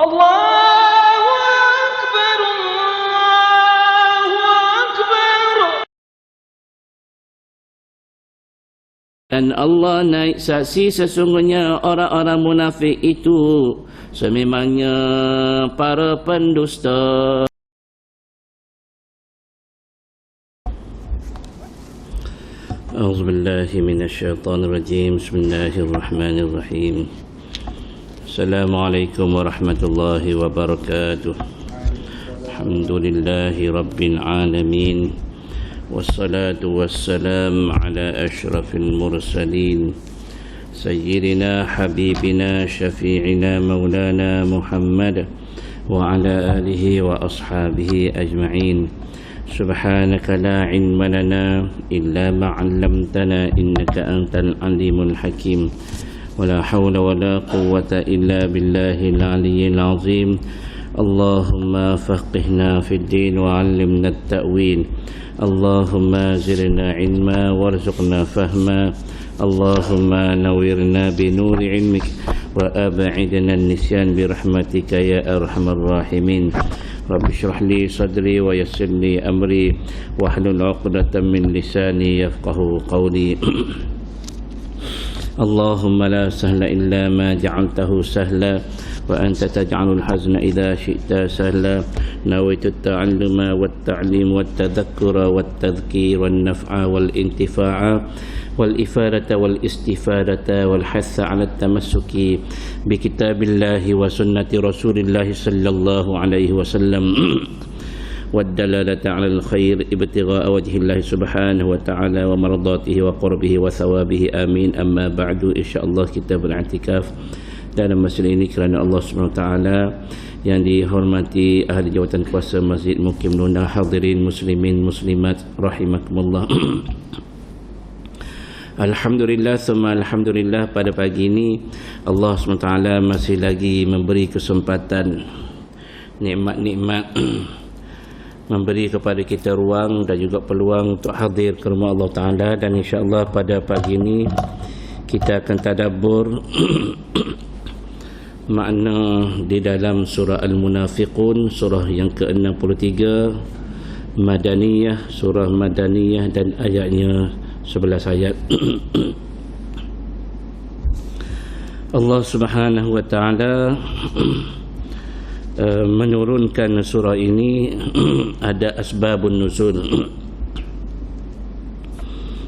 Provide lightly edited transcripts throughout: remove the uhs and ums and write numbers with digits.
Allahu Akbar, Allahu Akbar. Dan Allah naik saksi sesungguhnya orang-orang munafik itu sememangnya para pendusta. A'udzubillahi minasyaitonirrajim. Bismillahirrahmanirrahim. Assalamualaikum warahmatullahi wabarakatuh. Alhamdulillahi rabbil alamin. Wassalatu wassalam ala ashrafil mursalin sayyidina habibina syafi'ina maulana Muhammad wa ala alihi wa ashabihi ajma'in. Subhanaka la ilma lana illa ma 'allamtana innaka antal alimul hakim. Wala hawla wala quwwata illa billahil aliyyil azim. Allahumma faqihna fid din wa 'allimna at-ta'wil. Allahumma zidna ilma warzuqna fahma. Allahumma nawwirna bi nuri ilmik wa ab'idna an-nisyan bi rahmatika ya arhamar rahimin. Rabbi shrah li sadri wa yassir li amri wahlul 'uqdatam min lisani yafqahu qawli. Allahumma la sahla illa ma ja'altahu sahla wa anta taj'alul hazna idza syi'ta sahla. Nawaitu at-ta'alluma wat-ta'lim wat-tadhakkura wat-tadhkir wan-naf'a wal-intifa'a wal-ifadata wal-istifadata wal-hatha 'ala at-tamassuki bi kitabillahi wa sunnati rasulillahi sallallahu alaihi wasallam والدلالة على الخير ابتغاء وجه الله سبحانه وتعالى ومرضاته وقربه وثوابه آمين. أما بعد InsyaAllah kita beriktikaf dalam masjid ini kerana Allah Subhanahu Wa Taala. Yang dihormati ahli jawatan kuasa Masjid Mukim Luna, hadirin muslimin muslimat rahimakumullah. Alhamdulillah summa alhamdulillah, pada pagi ini Allah SWT masih lagi memberi kesempatan, nikmat-nikmat memberi kepada kita ruang dan juga peluang untuk hadir ke rumah Allah Ta'ala. Dan insyaAllah pada pagi ini kita akan tadabbur makna di dalam surah Al-Munafiqun, surah yang ke-63 Madaniyah, surah Madaniyah, dan ayatnya 11 ayat. Allah Subhanahu Wa Ta'ala menurunkan surah ini ada asbabun nuzul,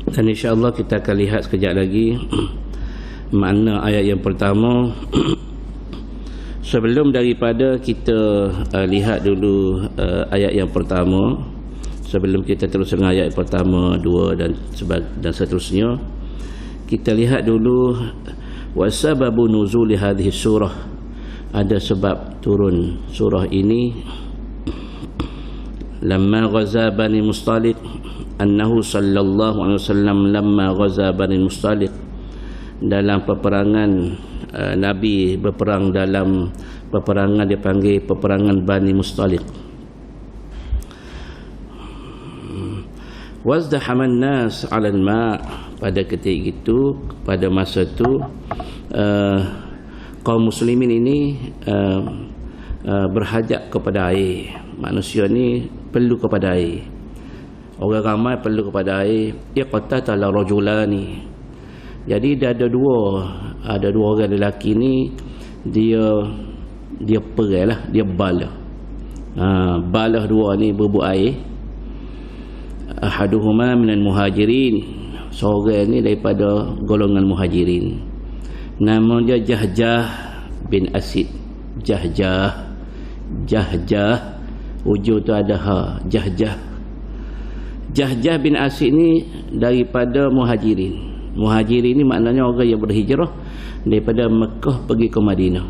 dan insyaAllah kita akan lihat sekejap lagi makna ayat yang pertama. Sebelum daripada kita lihat dulu ayat yang pertama, sebelum kita terus dengan ayat yang pertama, dua dan seterusnya, kita lihat dulu wasababu nuzuli hadhihi surah. Ada sebab turun surah ini. Lamma ghaza Bani Mustaliq, annahu sallallahu alaihi wasallam lamma ghaza Bani Mustaliq, dalam peperangan Nabi berperang dalam peperangan dipanggil peperangan Bani Mustaliq. Wazdahaman nas 'ala al-ma', pada ketika itu, pada masa itu kaum muslimin ini berhajat kepada air. Manusia ni perlu kepada air. Orang ramai perlu kepada air. Iqtatala rajulani. Jadi dia ada dua orang lelaki ni, dia perai lah, dia balah. Balah dua ni berebut air. Ahaduhuma minal muhajirin. Seorang ni daripada golongan muhajirin. Nama dia Jahjah bin Asid. Jahjah, hujung tu ada ha, Jahjah. Jahjah bin Asid ni daripada muhajirin. Muhajirin ni maknanya orang yang berhijrah daripada Mekah pergi ke Madinah.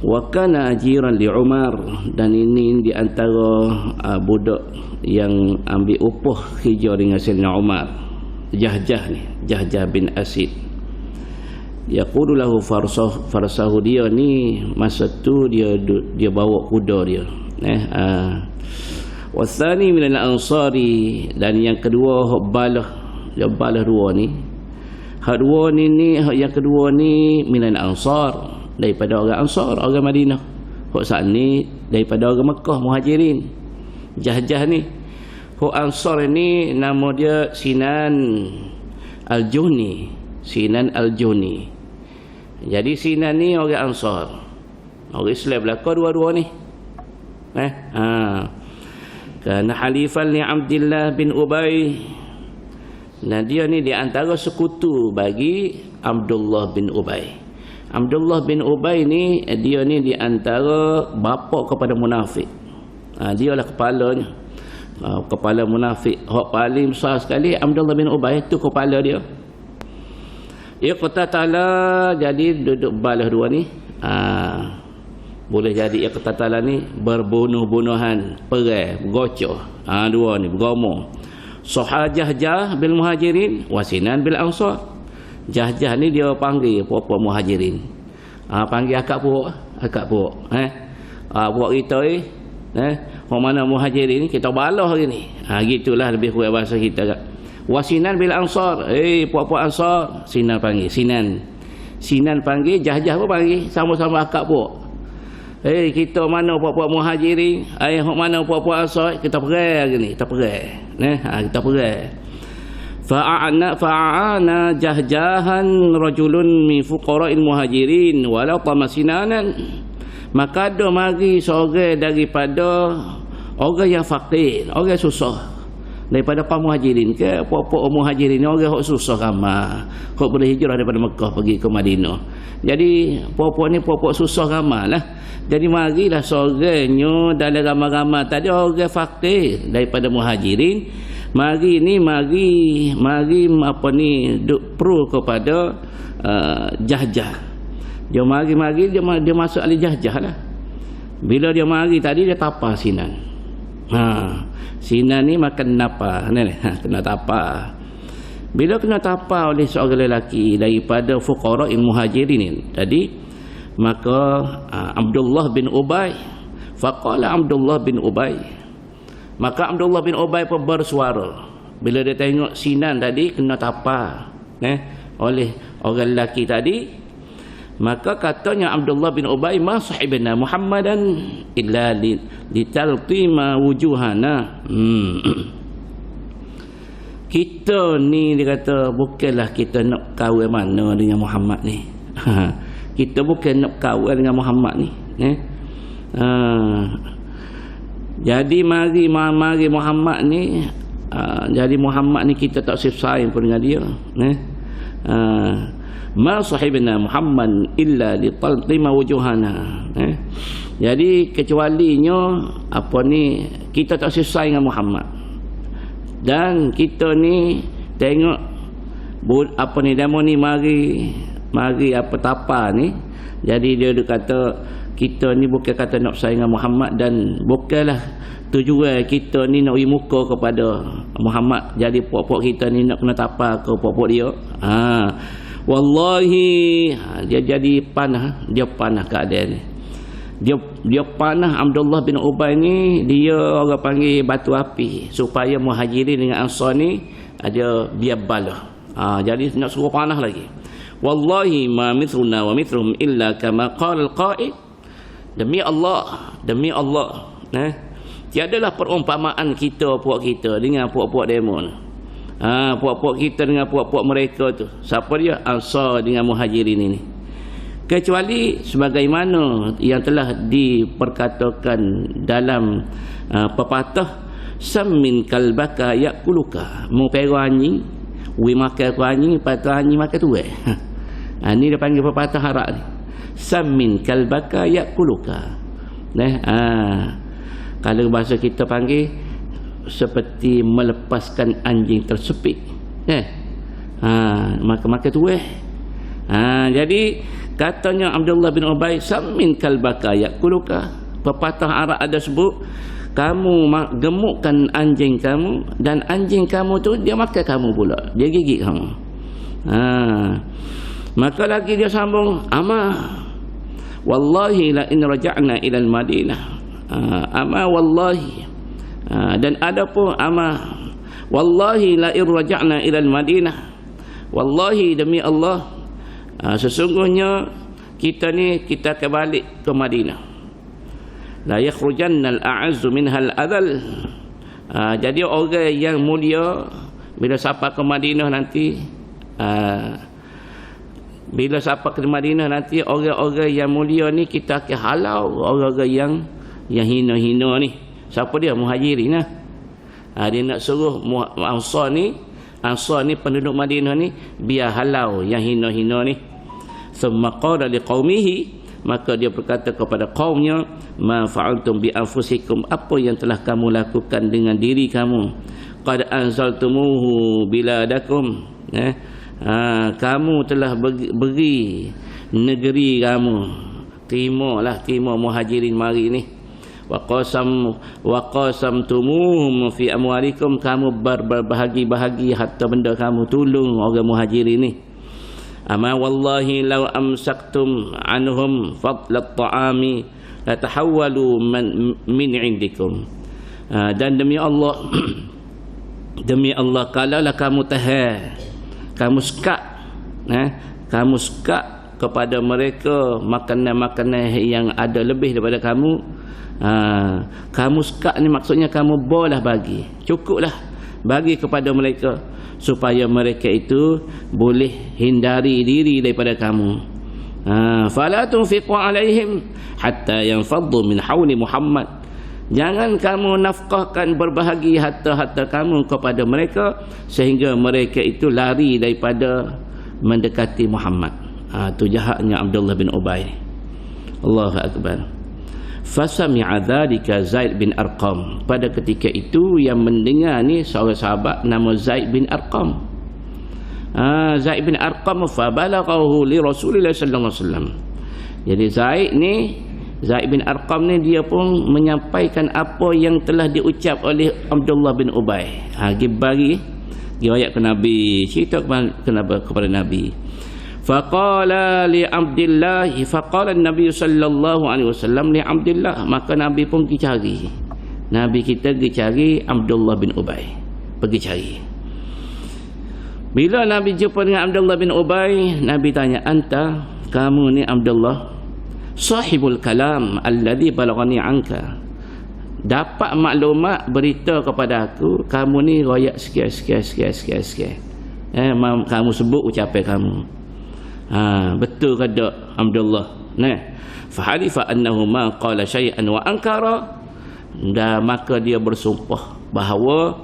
Wa kana ajiran li Umar, dan ini di antara budak yang ambil upah hijrah dengan Sayyidina Umar. Jahjah ni, Jahjah bin Asid. Yaqulu lahu farsahu, dia ni masa tu dia bawa kuda dia. Wasani minal ansari, dan yang kedua balah, dia balah dua ni. Hak dua ni yang kedua ni minal ansar, daripada orang Ansar, orang Madinah. Hok saat ni daripada orang Mekah, Muhajirin. Jah-jah ni. Hok Ansar ni nama dia Sinan Al-Juhni. Sinan Al-Juhni. Jadi Sinan ni orang Ansar. Orang Islam belaka dua-dua ni. Kerana halifan li Abdullah bin Ubay. Nah dia ni di antara sekutu bagi Abdullah bin Ubay. Abdullah bin Ubay ni dia ni di antara bapa kepada munafik. Dia lah kepalanya. Kepala munafik. Hak paling besar sekali Abdullah bin Ubay tu kepala dia. Iqtatala, jadi duduk balas dua ni. Boleh jadi iqtatala ni berbunuh-bunuhan, perang, bergocoh. Dua ni bergomong. Jah-jah bil Muhajirin wa Sinan bil Ansar. Jah-jah ni dia panggil puak-puak Muhajirin. Panggil akak puak. Puak kita orang mana Muhajirin ni kita balah hari ni. Gitulah lebih kurang bahasa kita kat. Wa Sinan bil Ansar. Puak-puak Ansar, Sinan panggil. Sinan panggil, Jah-jah pun panggil, sama-sama akak puak. Kita mana puak-puak Muhajirin, hok mana puak-puak Ansar, kita perang hari ni, kita perang. Kita perang. Fa'ana jah-jahan rajulun min fuqara'il Muhajirin walau tamasinanan. Maka ada mari seorang daripada orang yang fakir, orang susah. Daripada kaum Muhajirin ke puak-puak Muhajirin ni orang hok susah ramai. Hok boleh hijrah daripada Mekah pergi ke Madinah. Jadi puak-puak ni puak-puak susah ramai lah. Jadi marilah seorangnya dalam ramai-ramai tadi orang fakir daripada Muhajirin. Mari apa ni duk pro kepada Jah-jah. Dia mari dia masuk ahli Jah-jah lah. Bila dia mari tadi dia tapa Sinan. Sinan ni makan napa, kena tapa. Bila kena tapa oleh seorang lelaki daripada fuqara'il Muhajirin ni tadi, maka Abdullah bin Ubay, faqala Abdullah bin Ubay, maka Abdullah bin Ubay pun bersuara bila dia tengok Sinan tadi kena tapa oleh orang lelaki tadi. Maka katanya Abdullah bin Ubay, ma sahibna Muhammadan illa litalqima wujuhana. Kita ni dia kata bukanlah kita nak kahwin mana dengan Muhammad ni. Kita bukan nak kahwin dengan Muhammad ni. Jadi mari Muhammad ni, jadi Muhammad ni kita tak sayang pun dengan dia. Ma sahibna Muhammad illa litalqima wujuhana. Jadi kecualinya apa ni kita tak selesai dengan Muhammad. Dan kita ni tengok apa ni demo ni mari apa tapa ni. Jadi dia kata kita ni bukan kata nak sayang dengan Muhammad dan bukanlah tujuan kita ni nak beri muka kepada Muhammad. Jadi puak-puak kita ni nak kena tapa ke puak-puak dia. Wallahi dia jadi panah keadaan ni. Dia panah Abdullah bin Ubay ni, dia orang panggil batu api supaya Muhajirin dengan Ansar ni dia balah. Jadi nak suruh panah lagi. Wallahi ma mithluna wa mithluhum illa kama qala al-qa'id. Demi Allah tiadalah perumpamaan kita puak kita dengan puak-puak demon. Puak-puak kita dengan puak-puak mereka tu. Siapa dia? Ansar dengan Muhajirin ini. Kecuali sebagaimana yang telah diperkatakan dalam pepatah, sammin kalbaka yakuluka. Mu pero anjing, wi makan anjing, patah anjing makan tu. Ni dia panggil pepatah Arab ni. Sammin kalbaka yakuluka. Kalau bahasa kita panggil seperti melepaskan anjing tersepit. Maka tu jadi katanya Abdullah bin Ubay, sammin kalbaka yakuluka. Pepatah Arab ada sebut, kamu gemukkan anjing kamu dan anjing kamu tu dia makan kamu pula, dia gigit kamu. Maka lagi dia sambung, wallahi la in raja'na ila al-Madinah. Wallahi dan ada pun wallahi la in raja'na ila al-Madinah. Wallahi demi Allah, sesungguhnya kita akan balik ke Madinah. La yakhrujanna al-a'azzu minha al-adhal. Jadi orang yang mulia bila sampai ke Madinah nanti, orang-orang yang mulia ni kita akan halau orang-orang yang hina-hina ni. Siapa dia? Muhajirin lah. Dia nak suruh Ansar ni penduduk Madinah ni biar halau yang hina-hina ni. Thumma qala liqaumihi, maka dia berkata kepada kaumnya, ma fa'altum bi anfusikum, apa yang telah kamu lakukan dengan diri kamu. Qad anzaltumuhu biladakum, kamu telah beri negeri kamu. Terima Muhajirin mari ni. Wa qasamtumuhum fi amwalikum, kamu berbahagi-bahagi harta benda kamu, tolong orang Muhajirin ni. Ama wallahi law amsaktum anhum fadlat ta'ami latahawwalu min indikum. Dan demi Allah kalaulah kamu tahan, kamu sekat kepada mereka makanan-makanan yang ada lebih daripada kamu. Kamu sekat ni maksudnya kamu boleh bagi, cukuplah bagi kepada mereka supaya mereka itu boleh hindari diri daripada kamu. Fala tunfiqu alaihim hatta yanfaddu min hauli Muhammad, jangan kamu nafkahkan berbahagi harta-harta kamu kepada mereka sehingga mereka itu lari daripada mendekati Muhammad. Itu jahatnya Abdullah bin Ubay. Allahu akbar. Fasami'a dzalika Zaid bin Arqam. Pada ketika itu yang mendengar ni seorang sahabat nama Zaid bin Arqam. Zaid bin Arqam fa balaghahu li Rasulillah sallallahu alaihi wasallam. Jadi Zaid bin Arqam ni dia pun menyampaikan apa yang telah diucap oleh Abdullah bin Ubay. Bagi riwayat ke Nabi, cerita kepada Nabi. Faqala li Abdullah, faqala Nabi sallallahu alaihi wasallam li Abdullah, maka Nabi pun pergi cari. Nabi kita pergi cari Abdullah bin Ubay, pergi cari. Bila Nabi jumpa dengan Abdullah bin Ubay, Nabi tanya, anta, kamu ni Abdullah, sahibul kalam alladhi balaghani anka, dapat maklumat berita kepada aku kamu ni royak sekian. Kamu sebut ucapan kamu. Betul ke tak Abdullah? Fahalifa annahu ma qala syai'an wa ankara, dan maka dia bersumpah bahawa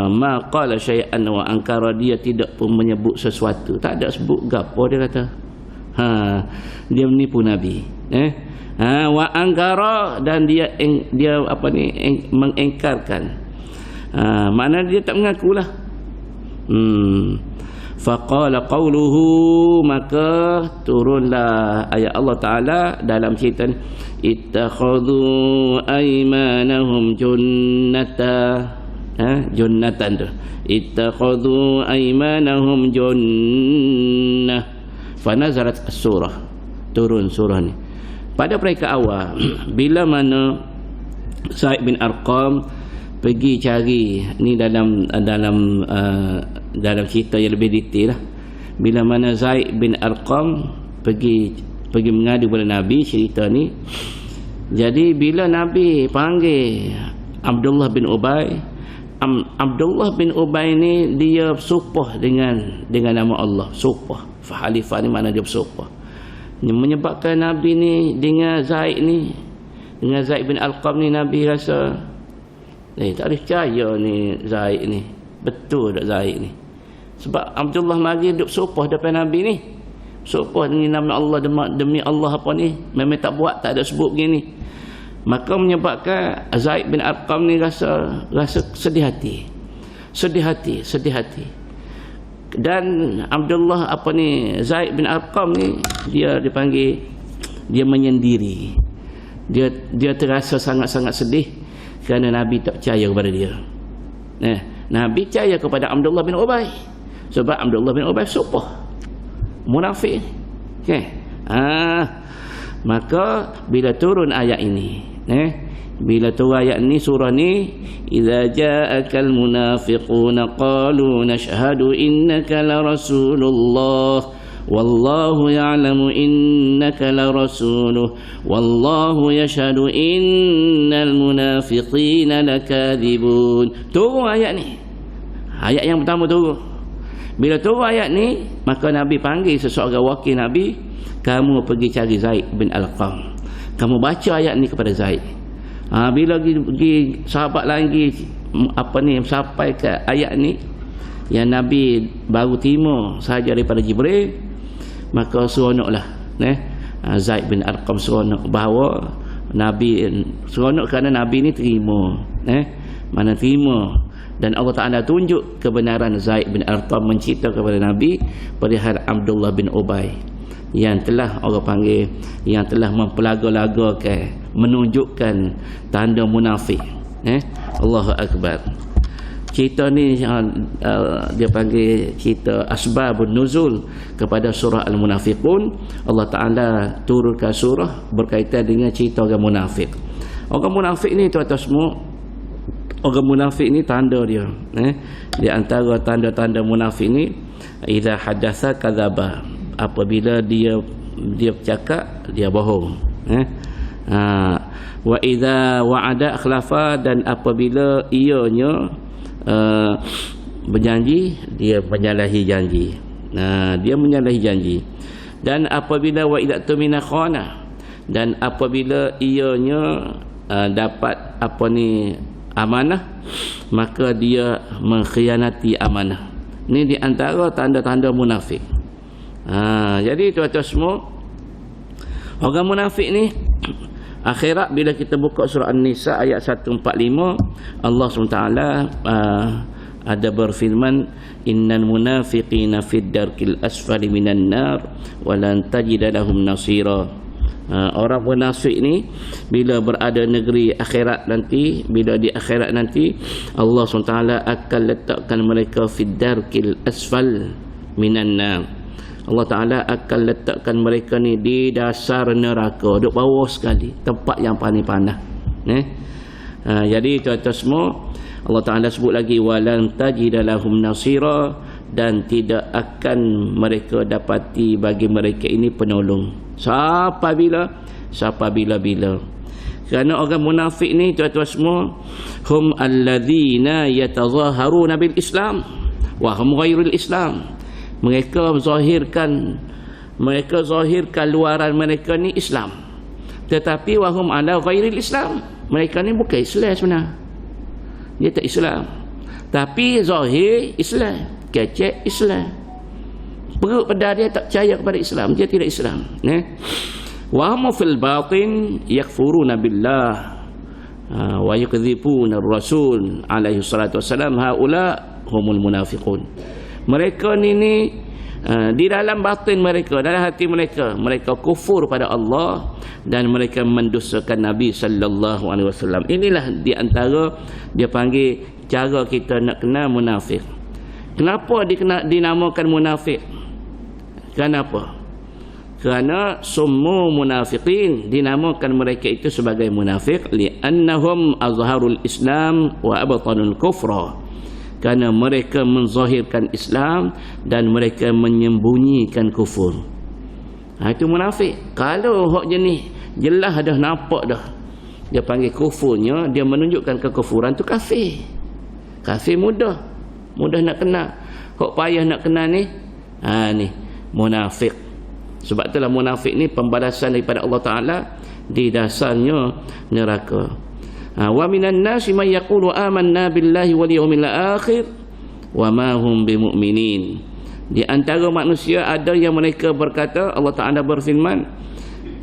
ma qala syai'an wa ankara, dia tidak pun menyebut sesuatu, tak ada sebut gapo, dia kata. Dia menipu Nabi. Wa ankara, dan dia mengengkarkan. Maknanya dia tak mengakulah. Faqala qawluhu, maka turunlah ayat Allah Ta'ala dalam cerita ni, ittakhadhu aymanahum junnata, junnatan tu, ittakhadhu aymanahum junnah, fanazarat as-surah, turun surah ni. Pada mereka awal bila mana Zaid bin Arqam pergi cari ni dalam cerita yang lebih detail lah. Bila mana Zaid bin Arqam pergi mengadu kepada Nabi cerita ni. Jadi bila Nabi panggil Abdullah bin Ubay, Abdullah bin Ubay ni dia bersumpah dengan nama Allah. Sumpah. Fahalifah ni makna dia bersumpah. Menyebabkan Nabi ni dengan Zaid bin Arqam ni, Nabi rasa tak boleh percaya ni Zaid ni. Betul tak Zaid ni? Sebab Abdullah mari duk sumpah depan Nabi ni. Sumpah dengan nama Allah, demi Allah apa ni, memang tak buat, tak ada sebut begini. Maka menyebabkan Zaid bin Arqam ni rasa sedih hati. Dan Abdullah Zaid bin Arqam ni dia dipanggil, dia menyendiri. Dia terasa sangat-sangat sedih kerana Nabi tak percaya kepada dia. Nabi percaya kepada Abdullah bin Ubay sebab Abdullah bin Ubay sumpah munafik. Maka bila turun ayat ini, bila turun ayat ini, surah ni, idza ja'akal munafiquna qalu nashhadu innaka la rasulullah wallahu ya'lamu innaka larasuluh wallahu yashhadu innal munafiqina lakadzibun. Turun ayat ni. Ayat yang pertama turun. Bila turun ayat ni, maka Nabi panggil seseorang wakil Nabi, kamu pergi cari Zaid bin Arqam. Kamu baca ayat ni kepada Zaid. Bila pergi sahabat lain sampai ke ayat ni yang Nabi baru terima sahaja daripada Jibril, maka seronoklah Zaid bin Arqam seronok bahawa Nabi seronok kerana Nabi ni terima mana terima, dan Allah Ta'ala tunjuk kebenaran Zaid bin Arqam mencerita kepada Nabi perihal Abdullah bin Ubay yang telah orang panggil, yang telah mempelaga-lagakan, menunjukkan tanda munafik. Allahu Akbar. Cerita ni dia panggil cerita asbabun nuzul kepada surah Al-Munafiqun. Allah Ta'ala turunkan surah berkaitan dengan cerita orang munafik. Orang munafik ni tuan-tuan semua, orang munafik ni tanda dia. Di antara tanda-tanda munafik ni, idza hadatsa kadzaba, apabila dia bercakap dia bohong. Wa idza wa'ada akhlafa, dan apabila ianya berjanji dia menyalahi janji. Dia menyalahi janji. Dan apabila wa idza tumina khana, dan apabila ianya dapat amanah, maka dia mengkhianati amanah. Ini di antara tanda-tanda munafik. Jadi tuan-tuan semua, orang munafik ni akhirat bila kita buka surah An-Nisa ayat 145, Allah SWT ada berfirman, innal munafiqina fid darkil asfali minan nar wa lan tajida lahum nasira. Orang munafik ni bila berada negeri akhirat nanti, bila di akhirat nanti, Allah SWT akan letakkan mereka fid darkil asfal minan nar. Allah Ta'ala akan letakkan mereka ni di dasar neraka, duduk bawah sekali, tempat yang paling panas. Jadi tuan-tuan semua, Allah Ta'ala sebut lagi, walan tajida lahum nasira, dan tidak akan mereka dapati bagi mereka ini penolong. Sampai bila. Kerana orang munafik ni tuan-tuan semua, hum alladzina yatazaharuna bil Islam wa hum ghairul Islam. Mereka zahirkan luaran mereka ni Islam, tetapi wahum ala ghairil Islam. Mereka ni bukan Islam sebenarnya. Dia tak Islam, tapi zahir Islam, kecek Islam. Perut pedar dia tak percaya kepada Islam, dia tidak Islam. Wa hum fil batin yakfuruna billah wa yukadzibuna ar-rasul alaihi salatu wassalam. Haula humul munafiqun. Mereka ni di dalam batin mereka, dalam hati mereka, mereka kufur pada Allah dan mereka mendustakan Nabi sallallahu alaihi wasallam. Inilah di antara dia panggil cara kita nak kenal munafik. Kenapa dinamakan munafik? Kenapa? Kerana semua munafiqin dinamakan mereka itu sebagai munafik li'annahum azharul Islam wa abtanul kufra. Kerana mereka menzahirkan Islam dan mereka menyembunyikan kufur. Itu munafik. Kalau hak jenis jelas dah nampak dah, dia panggil kufurnya, dia menunjukkan kekufuran, tu kafir. Kafir mudah nak kenal. Hak payah nak kenal ni, ni munafik. Sebab itulah munafik ni pembalasan daripada Allah Ta'ala di dasarnya neraka. Wa minan nasi man yaqulu amanna billahi wal yawmil akhir wa ma hum bimu'minin. Di antara manusia ada yang mereka berkata, Allah Ta'ala berfirman,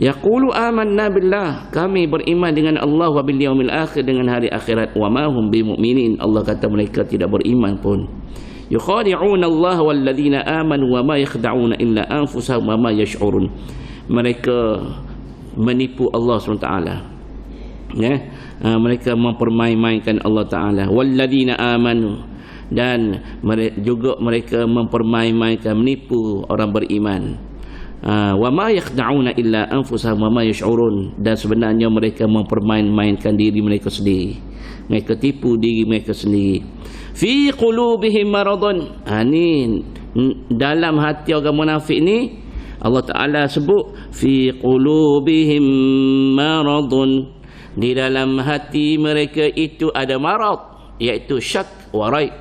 yaqulu amanna billah, kami beriman dengan Allah, wa bil yawmil akhir, dengan hari akhirat, wa ma hum bimu'minin, Allah kata mereka tidak beriman pun. Yukhadi'una Allah wal ladzina amanu wa ma yakhda'una illa anfusahum wa ma yash'urun. Mereka menipu Allah SWT. Mereka mempermain-mainkan Allah Ta'ala. Walladzina amanu, dan juga mereka mempermain-mainkan, menipu orang beriman. Wa ma yakhda'una illa anfusahum wa ma yash'urun, dan sebenarnya mereka mempermain-mainkan diri mereka sendiri. Mereka tipu diri mereka sendiri. Fi qulubihim maradun, ni dalam hati orang munafik ni Allah Ta'ala sebut fi qulubihim maradun, di dalam hati mereka itu ada marad, iaitu syak wa raib.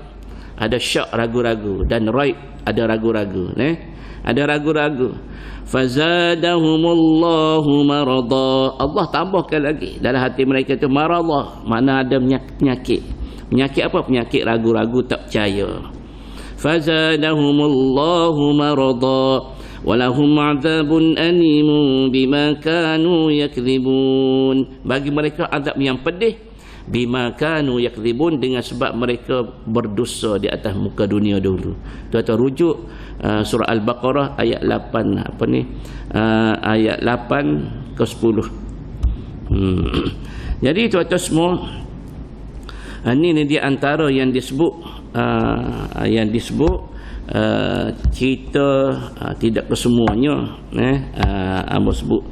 Ada syak, ragu-ragu, dan raib, ada ragu-ragu, ada ragu-ragu. Fazadahumullahu marada, Allah tambahkan lagi dalam hati mereka itu marada, mana ada penyakit. Penyakit apa? Penyakit ragu-ragu, tak percaya. Fazadahumullahu marada walahum azabun animun bima kanu yakdzibun, bagi mereka azab yang pedih bima kanu yakdzibun, dengan sebab mereka berdosa di atas muka dunia dulu. Tuan-tuan rujuk surah Al-Baqarah ayat 8 ayat 8 ke 10. Jadi tuan-tuan semua, ini di antara yang disebut cerita, tidak kesemuanya, Amba sebut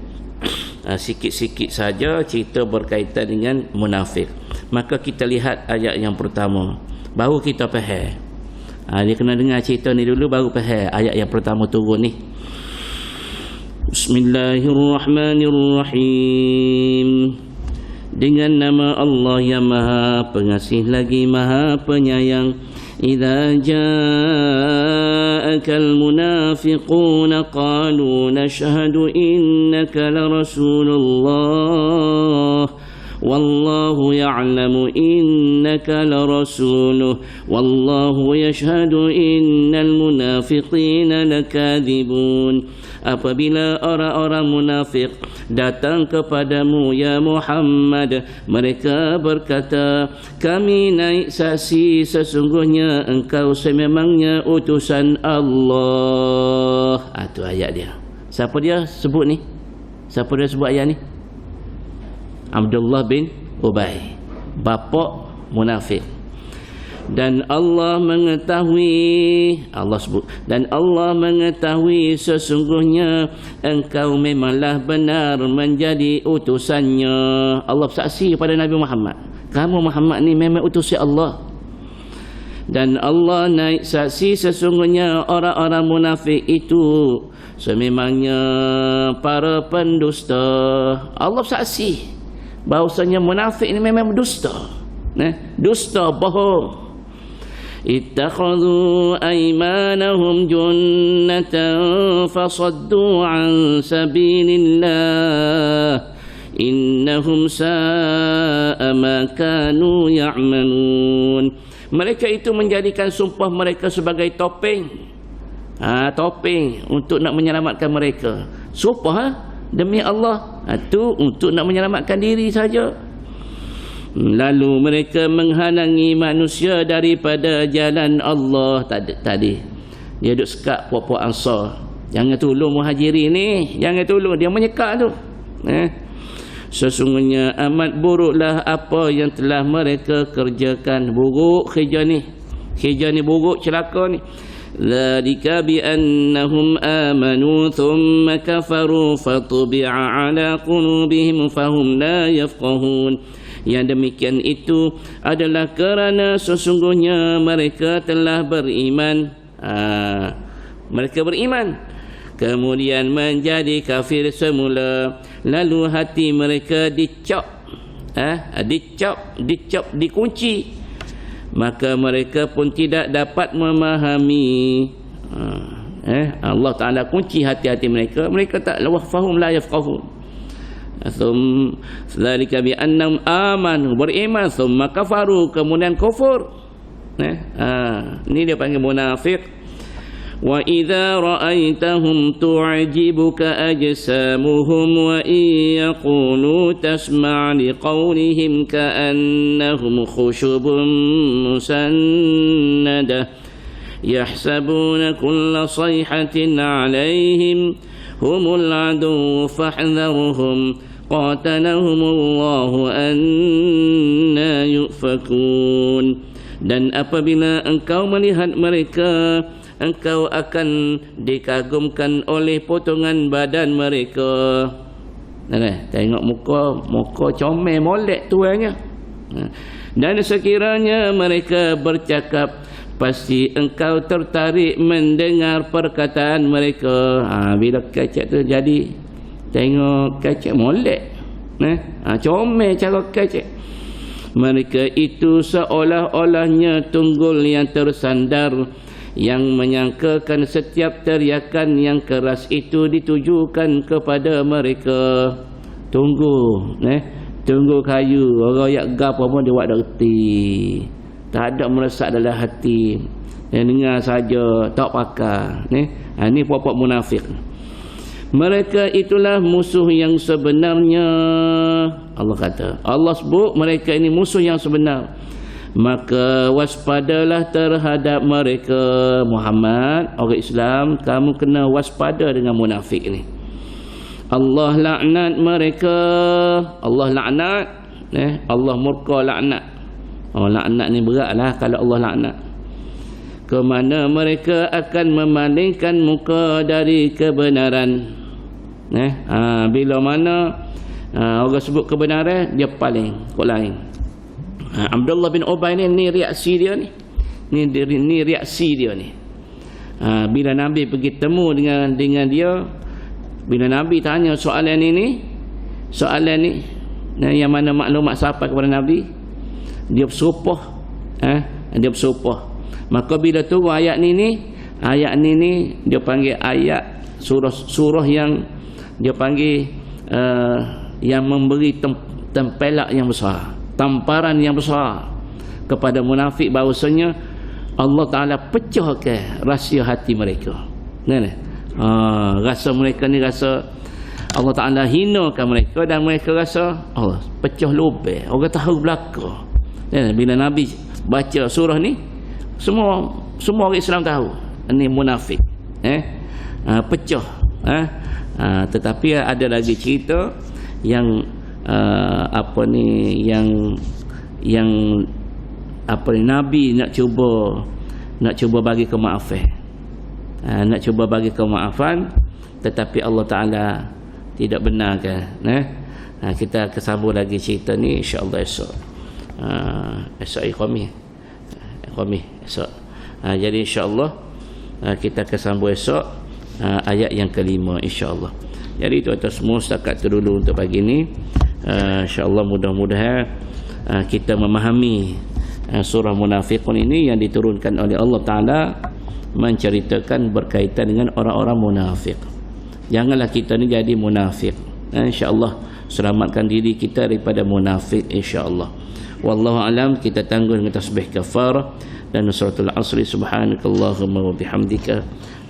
sikit-sikit saja cerita berkaitan dengan munafik. Maka kita lihat ayat yang pertama, baru kita faham. Dia kena dengar cerita ni dulu baru faham ayat yang pertama turun ni. Bismillahirrahmanirrahim. Dengan nama Allah yang Maha Pengasih lagi Maha Penyayang. Idza ja'akal munafiquna qalu nashhadu innaka la rasulullah wallahu ya'lamu innaka la rasuluh wallahu yashhadu innal munafiqina lakadzibun. Apabila orang-orang munafik datang kepadamu ya Muhammad, mereka berkata, kami naik saksi sesungguhnya engkau sememangnya utusan Allah. Itu ayat dia. Siapa dia sebut ni? Siapa dia sebut ayat ni? Abdullah bin Ubay, bapa munafik. Dan Allah mengetahui, Allah sebut, dan Allah mengetahui sesungguhnya engkau memanglah benar menjadi utusannya. Allah bersaksi kepada Nabi Muhammad, kamu Muhammad ni memang utusan Allah. Dan Allah naik saksi sesungguhnya orang-orang munafik itu sememangnya para pendusta. Allah bersaksi bahawasanya munafik ni memang dusta, dusta, bohong. Ittakhadhu aymanahum junnatan fasaddu an sabilillah innahum sa'a ma kanu ya'malun. Mereka itu menjadikan sumpah mereka sebagai topeng, topeng untuk nak menyelamatkan mereka. Sumpah demi Allah, itu untuk nak menyelamatkan diri saja. Lalu mereka menghalangi manusia daripada jalan Allah. Tadi dia duduk sekat puak-puak Ansar, jangan tolong Muhajirin ni, jangan tolong, dia menyekat tu. Sesungguhnya amat buruklah apa yang telah mereka kerjakan. Buruk kerja ni buruk, celaka ni. Dzalika bi annahum amanu thumma kafaru fatubi'a ala qulubihim fahum la yafqahun. Yang demikian itu adalah kerana sesungguhnya mereka telah beriman. Mereka beriman, kemudian menjadi kafir semula, lalu hati mereka dicap, dikunci, maka mereka pun tidak dapat memahami. Allah Ta'ala kunci hati-hati mereka, mereka tak fahum la yafqahun. Dzalika bi annahum amanu, beriman, thumma kafaru, kemudian kufur. Ini dia panggil munafik. Wa idza ra'aitahum tu'jibuka ajsamuhum wa in yaqulu tasma' liqawlihim ka'annahum khushubun musannadah yahsabuna kulla sayhatin 'alayhim humul adu fahdharhum qatalahumullahu anna yufakun. Dan apabila engkau melihat mereka, engkau akan dikagumkan oleh potongan badan mereka. Tengok muka comel molek tuannya. Dan sekiranya mereka bercakap, pasti engkau tertarik mendengar perkataan mereka. Bila kecek tu jadi tengok kecek molek, comel cara kecek. Mereka itu seolah-olahnya tunggul yang tersandar, yang menyangkakan setiap teriakan yang keras itu ditujukan kepada mereka. Tunggu kayu, orang yak gapo pun dia buat reti. Tak ada meresap dalam hati. Dengar saja, tak pakar. Ni pokok munafik. Mereka itulah musuh yang sebenarnya. Allah kata, Allah sebut mereka ini musuh yang sebenar. Maka waspadalah terhadap mereka. Muhammad, orang Islam, kamu kena waspada dengan munafik ini. Allah laknat mereka. Allah laknat, Allah murka laknat. Laknat ni beratlah kalau Allah laknat. Ke mana mereka akan memalingkan muka dari kebenaran. Bila mana orang sebut kebenaran, dia paling kok lain. Abdullah bin Ubay ni reaksi dia ni. Ni reaksi dia ni. Bila Nabi pergi temu dengan dia, bila Nabi tanya soalan ni, yang mana maklumat sampai kepada Nabi, dia bersumpah. Dia bersumpah. Maka bila turun ayat ni dia panggil ayat surah yang dia panggil yang memberi tempelak yang besar, tamparan yang besar kepada munafik, bahawasanya Allah Ta'ala pecahkan rahsia hati mereka. Rasa mereka ni rasa Allah Ta'ala hinakan mereka, dan mereka rasa Allah pecah lubang, orang tahu belaka. Bila Nabi baca surah ni, semua orang Islam tahu ini munafik, pecah. Tetapi ada lagi cerita yang Nabi nak cuba bagi kemaafan. Nak cuba bagi kemaafan, tetapi Allah Ta'ala tidak benarkan. Kita kesambung lagi cerita ni insya-Allah esok. Esok Khamis esok. Jadi insya-Allah kita kesambung esok ayat yang kelima insya-Allah. Jadi tuan-tuan semua, setakat tu dulu untuk pagi ni. Insya-Allah mudah-mudahan kita memahami surah Munafiqun ini yang diturunkan oleh Allah Ta'ala, menceritakan berkaitan dengan orang-orang munafik. Janganlah kita ni jadi munafik. InsyaAllah selamatkan diri kita daripada munafik insyaAllah. Wallahu alam. Kita tangguh dengan tasbih kafarah dan suratul asri. Subhanakallahumma wa bihamdika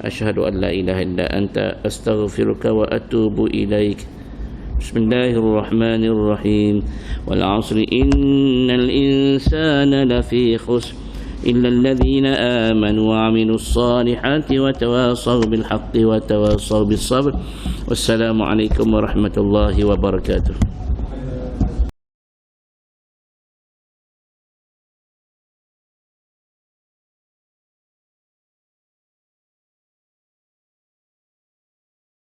asyhadu an la ilaha illa anta astaghfiruka wa atubu ilaik. Bismillahirrahmanirrahim. Wal 'asri innal insana lafi khusr إلا الذين آمنوا وعملوا الصالحات وتواصوا بالحق وتواصوا بالصبر. والسلام عليكم ورحمة الله وبركاته.